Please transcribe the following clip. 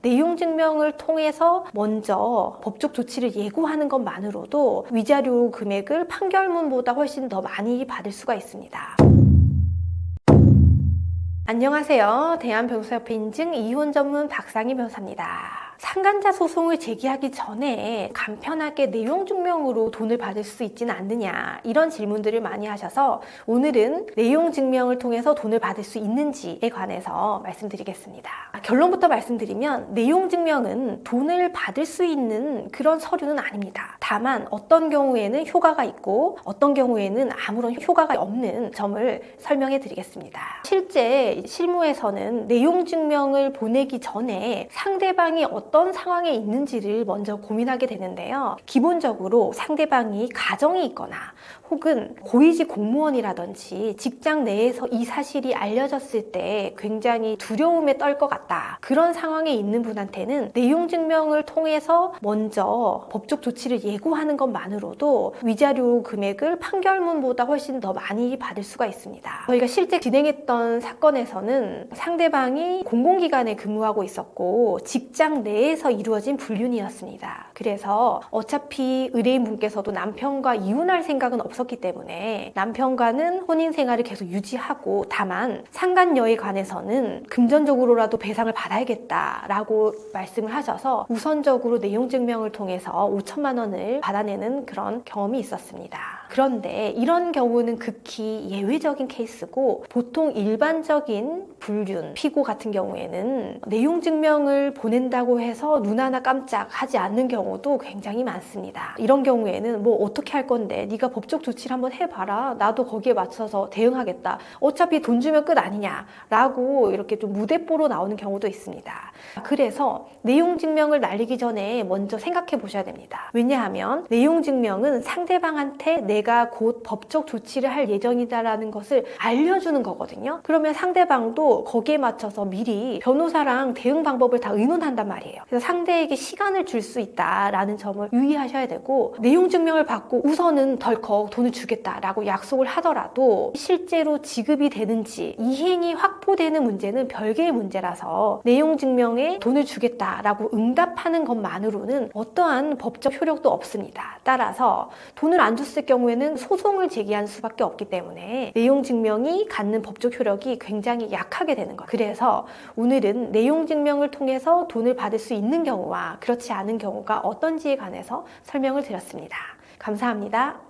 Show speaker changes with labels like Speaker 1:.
Speaker 1: 내용 증명을 통해서 먼저 법적 조치를 예고하는 것만으로도 위자료 금액을 판결문보다 훨씬 더 많이 받을 수가 있습니다. 안녕하세요. 대한변호사협회 인증 이혼 전문 박상희 변호사입니다. 상간자 소송을 제기하기 전에 간편하게 내용 증명으로 돈을 받을 수 있지는 않느냐, 이런 질문들을 많이 하셔서 오늘은 내용 증명을 통해서 돈을 받을 수 있는지에 관해서 말씀드리겠습니다. 결론부터 말씀드리면 내용 증명은 돈을 받을 수 있는 그런 서류는 아닙니다. 다만 어떤 경우에는 효과가 있고 어떤 경우에는 아무런 효과가 없는 점을 설명해 드리겠습니다. 실제 실무에서는 내용 증명을 보내기 전에 상대방이 어떤 상황에 있는지를 먼저 고민하게 되는데요. 기본적으로 상대방이 가정이 있거나 혹은 고위직 공무원이라든지 직장 내에서 이 사실이 알려졌을 때 굉장히 두려움에 떨 것 같다, 그런 상황에 있는 분한테는 내용 증명을 통해서 먼저 법적 조치를 예고하는 것만으로도 위자료 금액을 판결문보다 훨씬 더 많이 받을 수가 있습니다. 저희가 실제 진행했던 사건에서는 상대방이 공공기관에 근무하고 있었고 직장 내에서 이루어진 불륜이었습니다. 그래서 어차피 의뢰인분께서도 남편과 이혼할 생각은 없었기 때문에 남편과는 혼인 생활을 계속 유지하고, 다만 상간녀에 관해서는 금전적으로라도 배상을 받아야겠다라고 말씀을 하셔서 우선적으로 내용 증명을 통해서 5천만 원을 받아내는 그런 경험이 있었습니다. 그런데 이런 경우는 극히 예외적인 케이스고, 보통 일반적인 불륜 피고 같은 경우에는 내용 증명을 보낸다고 해서 눈 하나 깜짝 하지 않는 경우도 굉장히 많습니다. 이런 경우에는 뭐 어떻게 할 건데, 네가 법적 조치를 한번 해봐라, 나도 거기에 맞춰서 대응하겠다, 어차피 돈 주면 끝 아니냐 라고 이렇게 좀 무대뽀로 나오는 경우도 있습니다. 그래서 내용 증명을 날리기 전에 먼저 생각해 보셔야 됩니다. 왜냐하면 내용 증명은 상대방한테 내가 곧 법적 조치를 할 예정이다라는 것을 알려주는 거거든요. 그러면 상대방도 거기에 맞춰서 미리 변호사랑 대응 방법을 다 의논한단 말이에요. 그래서 상대에게 시간을 줄 수 있다라는 점을 유의하셔야 되고, 내용 증명을 받고 우선은 덜컥 돈을 주겠다라고 약속을 하더라도 실제로 지급이 되는지 이행이 확보되는 문제는 별개의 문제라서 내용 증명에 돈을 주겠다라고 응답하는 것만으로는 어떠한 법적 효력도 없습니다. 따라서 돈을 안 줬을 경우에는 소송을 제기할 수밖에 없기 때문에 내용 증명이 갖는 법적 효력이 굉장히 약하게 되는 거예요. 그래서 오늘은 내용 증명을 통해서 돈을 받을 수 있는 경우와 그렇지 않은 경우가 어떤지에 관해서 설명을 드렸습니다. 감사합니다.